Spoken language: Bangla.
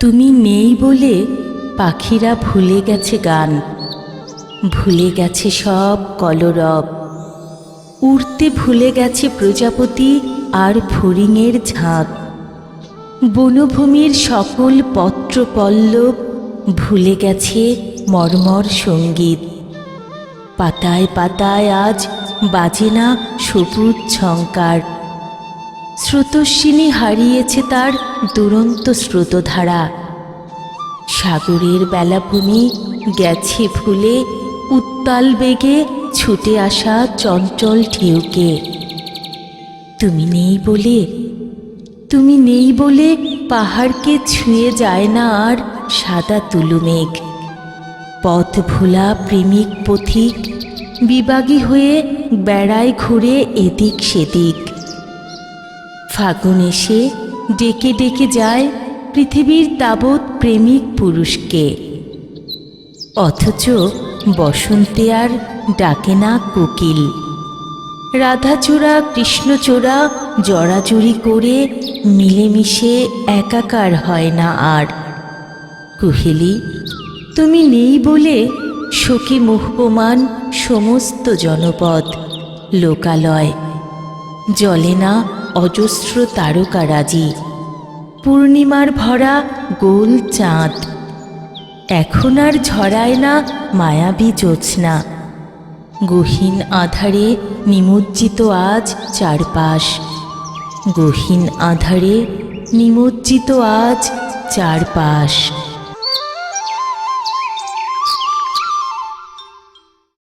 তুমি নেই বলে পাখিরা ভুলে গেছে গান, ভুলে গেছে সব কলরব, উড়তে ভুলে গেছে প্রজাপতি আর ফড়িংয়ের ঝাঁক। বনভূমির সকল পত্রপল্লব ভুলে গেছে মর্মর সঙ্গীত। পাতায় পাতায় আজ বাজে না সবুজ ঝঙ্কার। স্রোতস্বিনী হারিয়েছে তার দুরন্ত স্রোতধারা। সাগরের বেলাভূমি গেছে ভুলে উত্তাল বেগে ছুটে আসা চঞ্চল ঢেউকে। তুমি নেই বলে পাহাড়কে ছুঁয়ে যায় না আর সাদা তুলো মেঘ। পথ ভোলা প্রেমিক পথিক বিবাগী হয়ে বেড়ায় ঘুরে এদিক সেদিক। ফাগুন এসে ডেকে ডেকে যায় পৃথিবীর তাবৎ প্রেমিক পুরুষকে, অথচ বসন্তে আর ডাকে না কোকিল। রাধাচূড়া কৃষ্ণচূড়া জড়াজড়ি করে মিলেমিশে একাকার হয় না আর। কুহেলি, তুমি নেই বলে শোকে মুহ্যমান সমস্ত জনপদ। লোকালয় জ্বলে না অজস্র তারকারাজি, পূর্ণিমার ভরা গোল চাঁদ। এখন আর ঝরায় না মায়াবী জ্যোৎস্না। গহীন আধারে নিমজ্জিত আজ চারপাশ, গহীন আধারে নিমজ্জিত আজ চারপাশ।